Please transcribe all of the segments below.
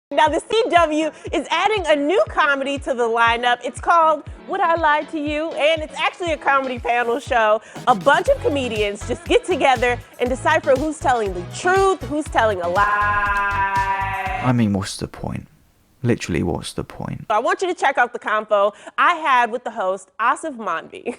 Now, the CW is adding a new comedy to the lineup. It's called Would I Lie to You? And it's actually a comedy panel show. A bunch of comedians just get together and decipher who's telling the truth, who's telling a lie. I mean, what's the point? Literally, what's the point? I want you to check out the convo I had with the host, Asif Manvi.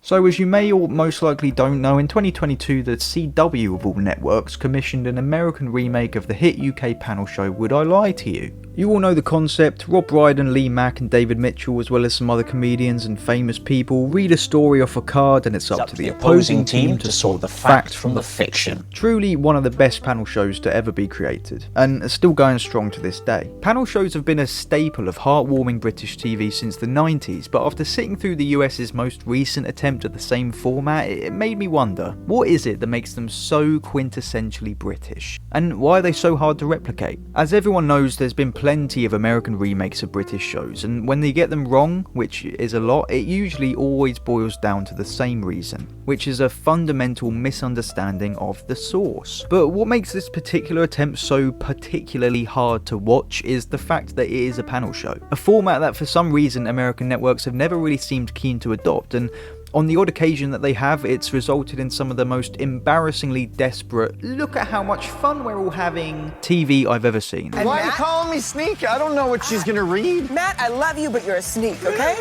So, as you may or most likely don't know, in 2022 the CW of all networks commissioned an American remake of the hit UK panel show Would I Lie to You? You all know the concept. Rob Brydon, Lee Mack and David Mitchell, as well as some other comedians and famous people, read a story off a card and it's up to the opposing team to sort the fact from the fiction. Truly one of the best panel shows to ever be created, and still going strong to this day. Panel shows have been a staple of heartwarming British TV since the 90s, but after sitting through the US's most recent attempt at the same format, it made me wonder, what is it that makes them so quintessentially British? And why are they so hard to replicate? As everyone knows, there's been plenty of American remakes of British shows, and when they get them wrong, which is a lot, it usually always boils down to the same reason, which is a fundamental misunderstanding of the source. But what makes this particular attempt so particularly hard to watch is the fact that it is a panel show, a format that for some reason American networks have never really seemed keen to adopt, and on the odd occasion that they have, it's resulted in some of the most embarrassingly desperate, look at how much fun we're all having TV I've ever seen. And why are you calling me sneak? I don't know what she's gonna read. Matt, I love you, but you're a sneak, okay?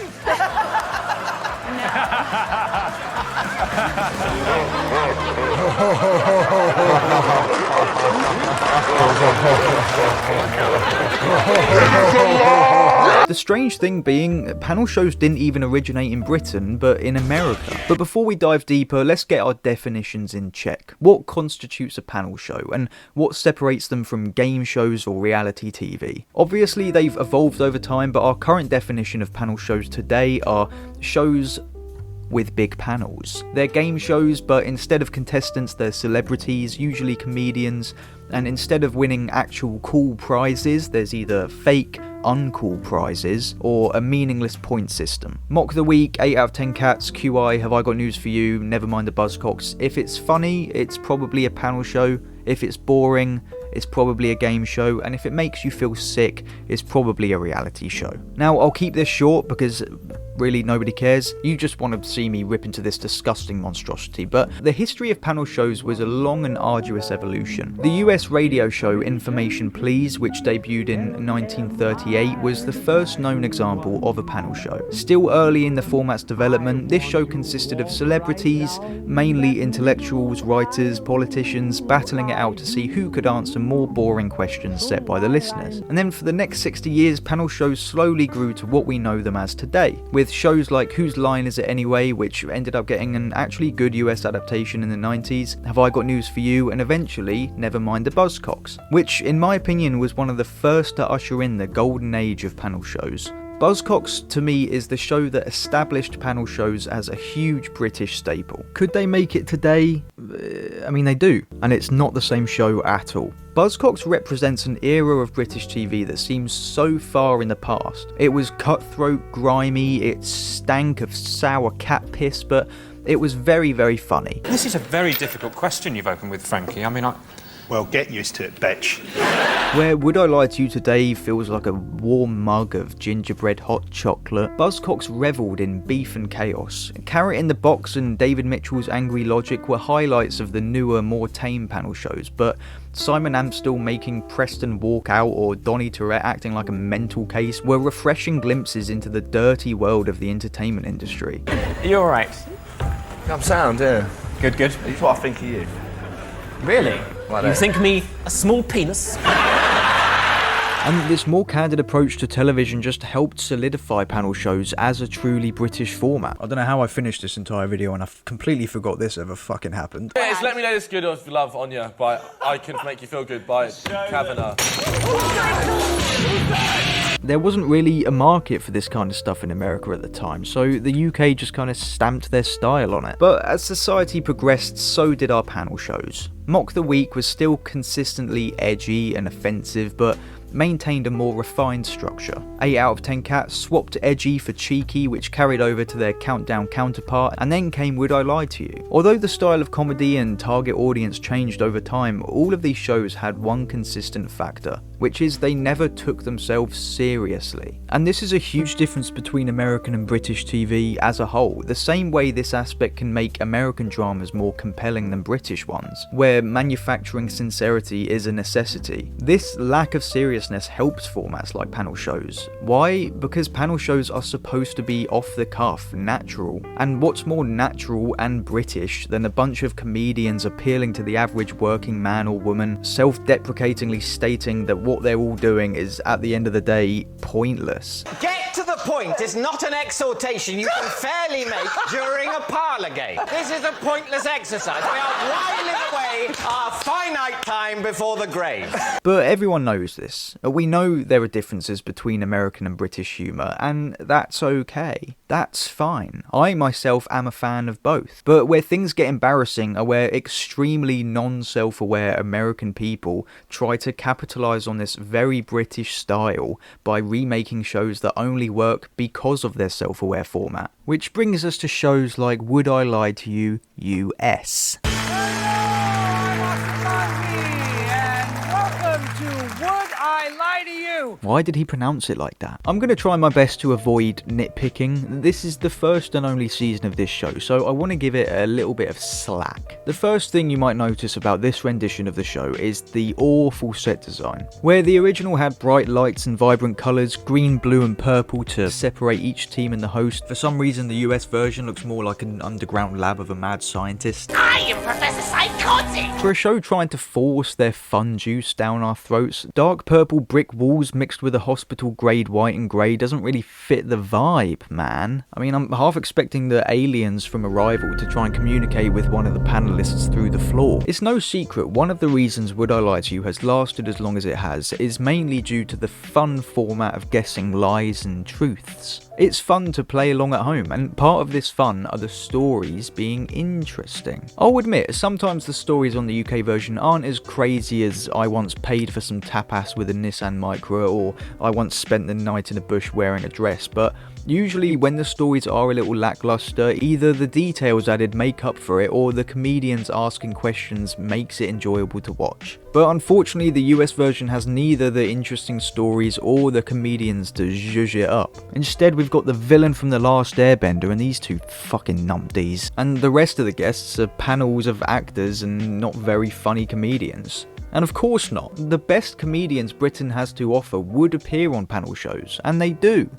The strange thing being, panel shows didn't even originate in Britain, but in America. But before we dive deeper, let's get our definitions in check. What constitutes a panel show, and what separates them from game shows or reality TV? Obviously, they've evolved over time, but our current definition of panel shows today are shows with big panels. They're game shows, but instead of contestants, they're celebrities, usually comedians, and instead of winning actual cool prizes, there's either fake, uncool prizes, or a meaningless point system. Mock the week, 8 out of 10 cats, QI, have I got news for you, never mind the buzzcocks. If it's funny, it's probably a panel show. If it's boring, it's probably a game show, and if it makes you feel sick, it's probably a reality show. Now, I'll keep this short because really nobody cares. You just want to see me rip into this disgusting monstrosity, but the history of panel shows was a long and arduous evolution. The US radio show Information Please, which debuted in 1938, was the first known example of a panel show. Still early in the format's development, this show consisted of celebrities, mainly intellectuals, writers, politicians, battling it out to see who could answer more boring questions set by the listeners. And then for the next 60 years, panel shows slowly grew to what we know them as today, with shows like Whose Line Is It Anyway, which ended up getting an actually good US adaptation in the 90s, Have I Got News For You, and eventually Never Mind the Buzzcocks, which in my opinion was one of the first to usher in the golden age of panel shows. Buzzcocks, to me, is the show that established panel shows as a huge British staple. Could they make it today? I mean, they do, and it's not the same show at all. Buzzcocks represents an era of British TV that seems so far in the past. It was cutthroat, grimy, it stank of sour cat piss, but it was very, very funny. This is a very difficult question you've opened with, Frankie. I mean, Well, get used to it, bitch. Where Would I Lie to You Today feels like a warm mug of gingerbread hot chocolate, Buzzcocks revelled in beef and chaos. Carrot in the Box and David Mitchell's Angry Logic were highlights of the newer, more tame panel shows, but Simon Amstell making Preston walk out or Donny Tourette acting like a mental case were refreshing glimpses into the dirty world of the entertainment industry. are you alright? I'm sound, yeah. Good, good. That's what I think of you. Really? Well, You think me a small penis? And this more candid approach to television just helped solidify panel shows as a truly British format. I don't know how I finished this entire video and I completely forgot this ever fucking happened. It's Let Me Know This Good of Love on You by I Can Make You Feel Good by Kavanagh. There wasn't really a market for this kind of stuff in America at the time, so the UK just kind of stamped their style on it. But as society progressed, so did our panel shows. Mock the Week was still consistently edgy and offensive, but maintained a more refined structure. 8 out of 10 cats swapped edgy for cheeky, which carried over to their countdown counterpart, and then came Would I Lie to You? Although the style of comedy and target audience changed over time, all of these shows had one consistent factor: which is they never took themselves seriously. And this is a huge difference between American and British TV as a whole, the same way this aspect can make American dramas more compelling than British ones, where manufacturing sincerity is a necessity. This lack of seriousness helps formats like panel shows. Why? Because panel shows are supposed to be off the cuff, natural. And what's more natural and British than a bunch of comedians appealing to the average working man or woman, self-deprecatingly stating that what they're all doing is, at the end of the day, pointless. Get to the point. It's not an exhortation you can fairly make during a parlour game. This is a pointless exercise. We are whiling away our finite time before the grave. But everyone knows this. We know there are differences between American and British humour, and that's okay. That's fine. I myself am a fan of both. But where things get embarrassing are where extremely non-self-aware American people try to capitalise on this very British style by remaking shows that only work because of their self-aware format. Which brings us to shows like Would I Lie to You, US. Why did he pronounce it like that? I'm going to try my best to avoid nitpicking. This is the first and only season of this show, so I want to give it a little bit of slack. The first thing you might notice about this rendition of the show is the awful set design. Where the original had bright lights and vibrant colours, green, blue and purple to separate each team and the host, for some reason the US version looks more like an underground lab of a mad scientist. I am Professor Psychotic! For a show trying to force their fun juice down our throats, dark purple brick walls mixed with a hospital grade white and grey doesn't really fit the vibe, man. I mean, I'm half expecting the aliens from Arrival to try and communicate with one of the panelists through the floor. It's no secret, one of the reasons Would I Lie to You has lasted as long as it has is mainly due to the fun format of guessing lies and truths. It's fun to play along at home, and part of this fun are the stories being interesting. I'll admit, sometimes the stories on the UK version aren't as crazy as I once paid for some tapas with a Nissan Micra, or I once spent the night in a bush wearing a dress, but usually when the stories are a little lackluster, either the details added make up for it, or the comedians asking questions makes it enjoyable to watch. But unfortunately the US version has neither the interesting stories or the comedians to zhuzh it up. Instead we've got the villain from The Last Airbender and these two fucking numpties, and the rest of the guests are panels of actors and not very funny comedians. And of course not, the best comedians Britain has to offer would appear on panel shows, and they do.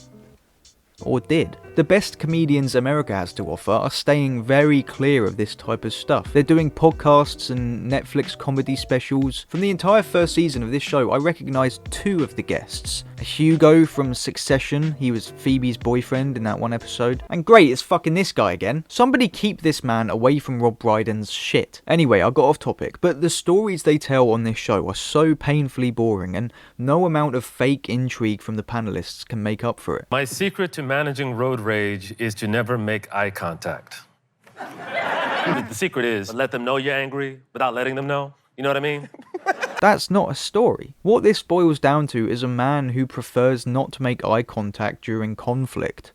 Or did. The best comedians America has to offer are staying very clear of this type of stuff. They're doing podcasts and Netflix comedy specials. From the entire first season of this show, I recognised two of the guests. Hugo from Succession, he was Phoebe's boyfriend in that one episode. And great, it's fucking this guy again. Somebody keep this man away from Rob Brydon's shit. Anyway, I got off topic, but the stories they tell on this show are so painfully boring, and no amount of fake intrigue from the panelists can make up for it. My secret to managing road rage is to never make eye contact. The secret is let them know you're angry without letting them know. You know what I mean? That's not a story. What this boils down to is a man who prefers not to make eye contact during conflict.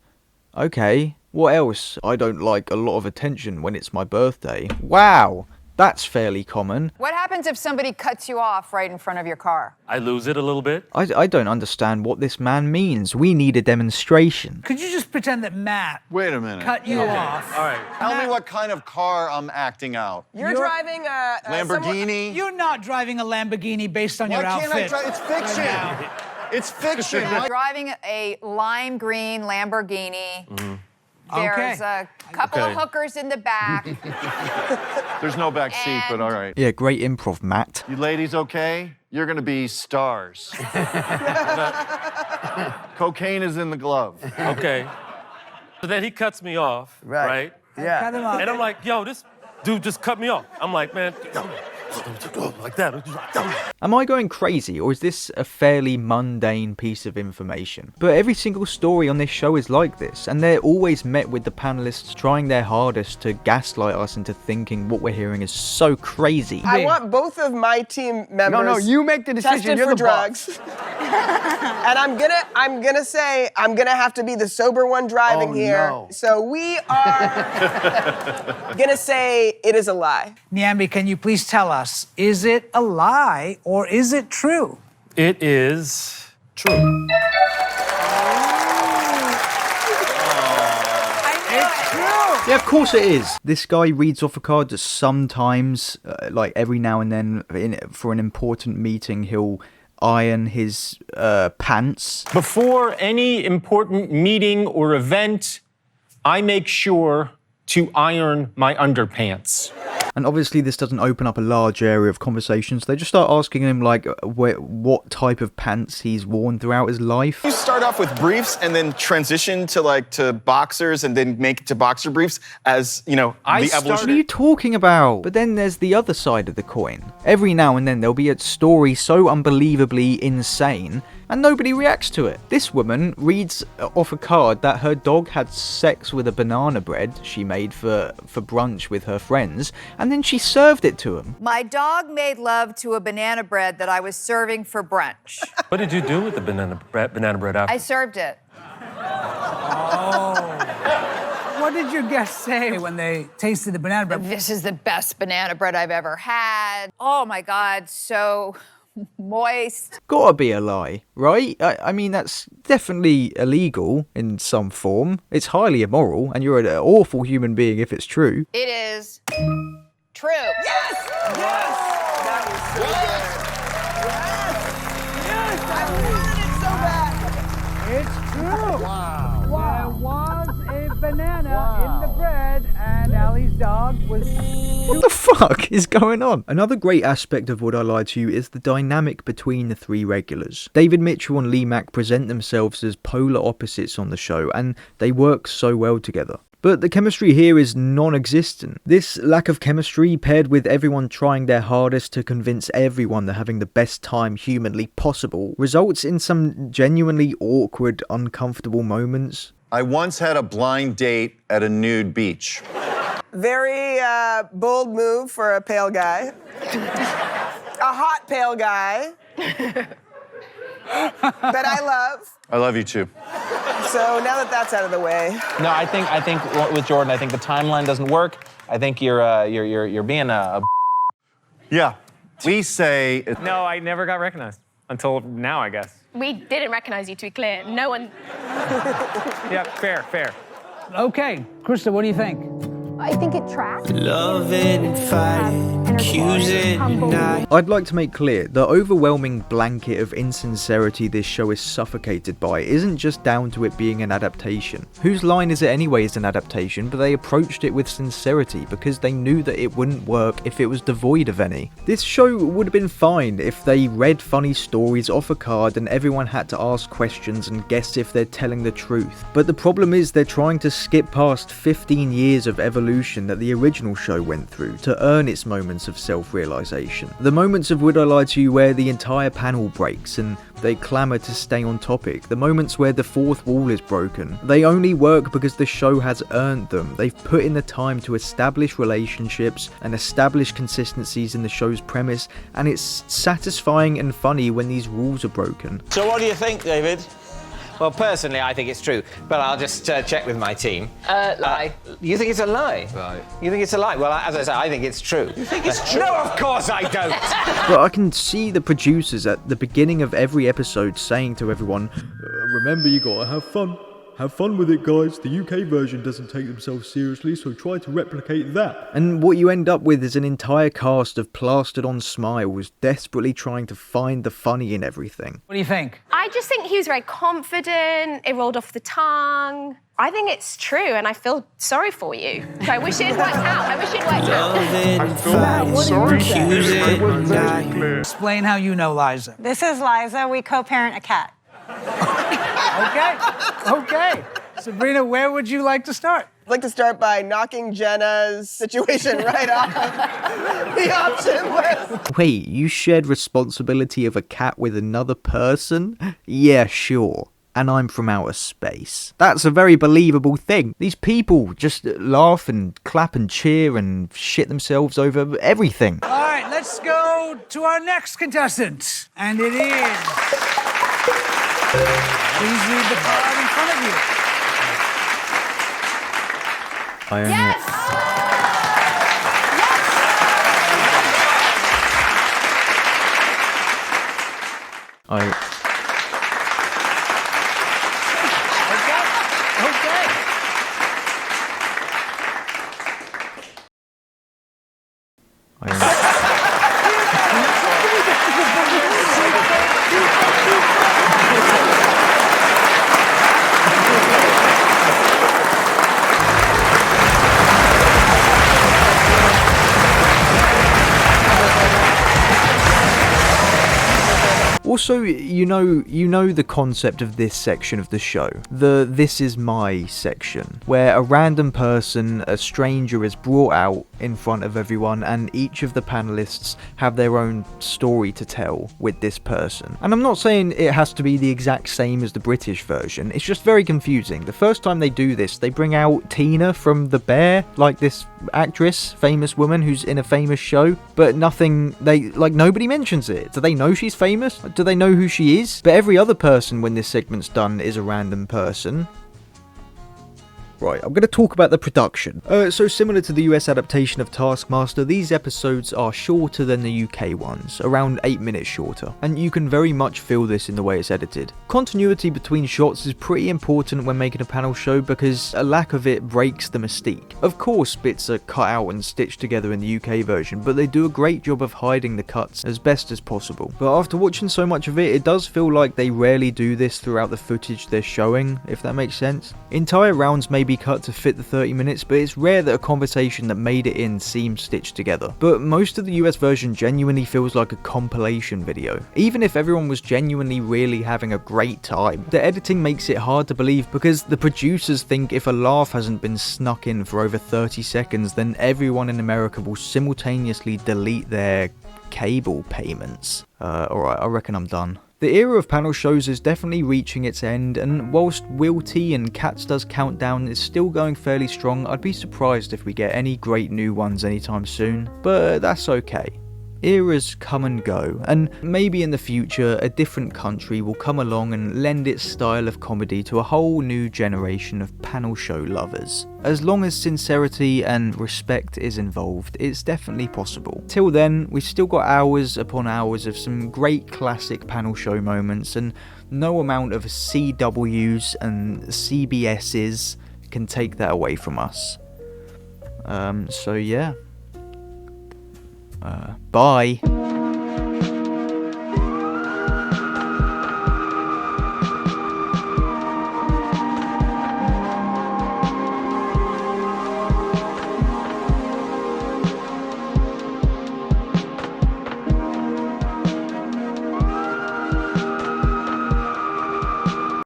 Okay, what else? I don't like a lot of attention when it's my birthday. Wow, that's fairly common. What happens if somebody cuts you off right in front of your car? I lose it a little bit. I don't understand what this man means. We need a demonstration. Could you just pretend that Matt Wait a minute. cut you off? All right. Tell me what kind of car I'm acting out. You're driving a Lamborghini? You're not driving a Lamborghini based on Why your can't outfit. I drive? It's fiction. It's fiction. Why- Driving a lime green Lamborghini. There's a couple of hookers in the back. There's no back seat, but all right. Yeah, great improv, Matt. You ladies okay? You're gonna be stars. Cocaine is in the glove. Okay. So then he cuts me off, right? Yeah. Cut him off. And I'm like, yo, this dude just cut me off. I'm like, man, like that. Am I going crazy, or is this a fairly mundane piece of information? But every single story on this show is like this, and they're always met with the panelists trying their hardest to gaslight us into thinking what we're hearing is so crazy. I want both of my team members. No, you make the decision. Tested You're for the boss. drugs. And I'm gonna say I'm gonna have to be the sober one driving here. No. So we are gonna say it is a lie. Nyambi, can you please tell us, is it a lie or is it true? It is true. Yeah, of course it is. This guy reads off a card that sometimes, like every now and then, for an important meeting, he'll iron his pants. Before any important meeting or event, I make sure to iron my underpants. And obviously this doesn't open up a large area of conversations. They just start asking him, like, what type of pants he's worn throughout his life. You start off with briefs and then transition to boxers and then make it to boxer briefs as, the evolution. What are you talking about? But then there's the other side of the coin. Every now and then there'll be a story so unbelievably insane and nobody reacts to it. This woman reads off a card that her dog had sex with a banana bread she made for brunch with her friends, and then she served it to him. My dog made love to a banana bread that I was serving for brunch. What did you do with the banana bread after? I served it. What did your guests say when they tasted the banana bread? This is the best banana bread I've ever had. Oh my God, so moist. Gotta be a lie, right? I mean, that's definitely illegal in some form. It's highly immoral, and you're an awful human being if it's true. It is true. Yes! Yes! That was so good. Yes! Yes! I wanted it so bad. It's true. Wow. There was a banana in the bread, and Allie's dog was... What the fuck is going on? Another great aspect of Would I Lie to You is the dynamic between the three regulars. David Mitchell and Lee Mack present themselves as polar opposites on the show, and they work so well together. But the chemistry here is non-existent. This lack of chemistry, paired with everyone trying their hardest to convince everyone they're having the best time humanly possible, results in some genuinely awkward, uncomfortable moments. I once had a blind date at a nude beach. Very bold move for a pale guy. A hot pale guy. That I love. I love you too. So now that that's out of the way. No, I think with Jordan, I think the timeline doesn't work. I think you're being a. Yeah. We say. No, I never got recognized until now, I guess. We didn't recognize you, to be clear. No one. Yeah, fair. Okay, Krista, what do you think? I think it tracks. Loving and fighting, accusing and I. I'd like to make clear the overwhelming blanket of insincerity this show is suffocated by isn't just down to it being an adaptation. Whose line is it anyway as an adaptation, but they approached it with sincerity because they knew that it wouldn't work if it was devoid of any. This show would have been fine if they read funny stories off a card and everyone had to ask questions and guess if they're telling the truth. But the problem is they're trying to skip past 15 years of evolution that the original show went through to earn its moments of self-realization. The moments of Would I Lie to You where the entire panel breaks and they clamour to stay on topic, the moments where the fourth wall is broken, they only work because the show has earned them. They've put in the time to establish relationships and establish consistencies in the show's premise, and it's satisfying and funny when these rules are broken. So what do you think, David? Well, personally, I think it's true, but I'll just check with my team. Lie. You think it's a lie? Right. You think it's a lie? Well, as I say, I think it's true. You think it's true? No, of course I don't. But I can see the producers at the beginning of every episode saying to everyone, remember, you gotta have fun. Have fun with it, guys. The UK version doesn't take themselves seriously, so try to replicate that. And what you end up with is an entire cast of plastered on smiles, desperately trying to find the funny in everything. What do you think? I just think he was very confident. It rolled off the tongue. I think it's true, and I feel sorry for you. So I wish it had worked out. I wish it worked out. Explain how you know Liza. This is Liza. We co-parent a cat. Okay. Sabrina, where would you like to start? I'd like to start by knocking Jenna's situation right off the option list. Wait, you shared responsibility of a cat with another person? Yeah, sure. And I'm from outer space. That's a very believable thing. These people just laugh and clap and cheer and shit themselves over everything. All right, let's go to our next contestant. And it is... Please read the card in front of you. Yes! I Also, you know the concept of this section of the show, the This Is My section, where a random person, a stranger, is brought out in front of everyone and each of the panelists have their own story to tell with this person. And I'm not saying it has to be the exact same as the British version, it's just very confusing. The first time they do this, they bring out Tina from The Bear, like this actress, famous woman who's in a famous show, but nobody mentions it. Do they know she's famous? Do they know who she is? But every other person when this segment's done is a random person. Right, I'm going to talk about the production. So similar to the US adaptation of Taskmaster, these episodes are shorter than the UK ones, around 8 minutes shorter, and you can very much feel this in the way it's edited. Continuity between shots is pretty important when making a panel show because a lack of it breaks the mystique. Of course, bits are cut out and stitched together in the UK version, but they do a great job of hiding the cuts as best as possible. But after watching so much of it, it does feel like they rarely do this throughout the footage they're showing, if that makes sense. Entire rounds may be cut to fit the 30 minutes, but it's rare that a conversation that made it in seems stitched together. But most of the US version genuinely feels like a compilation video. Even if everyone was genuinely really having a great time, the editing makes it hard to believe because the producers think if a laugh hasn't been snuck in for over 30 seconds, then everyone in America will simultaneously delete their cable payments. Alright, I reckon I'm done. The era of panel shows is definitely reaching its end, and whilst Wilty and Cats Does Countdown is still going fairly strong, I'd be surprised if we get any great new ones anytime soon, but that's okay. Eras come and go, and maybe in the future a different country will come along and lend its style of comedy to a whole new generation of panel show lovers. As long as sincerity and respect is involved, it's definitely possible. Till then, we've still got hours upon hours of some great classic panel show moments, and no amount of CWs and CBSs can take that away from us. So yeah. Bye.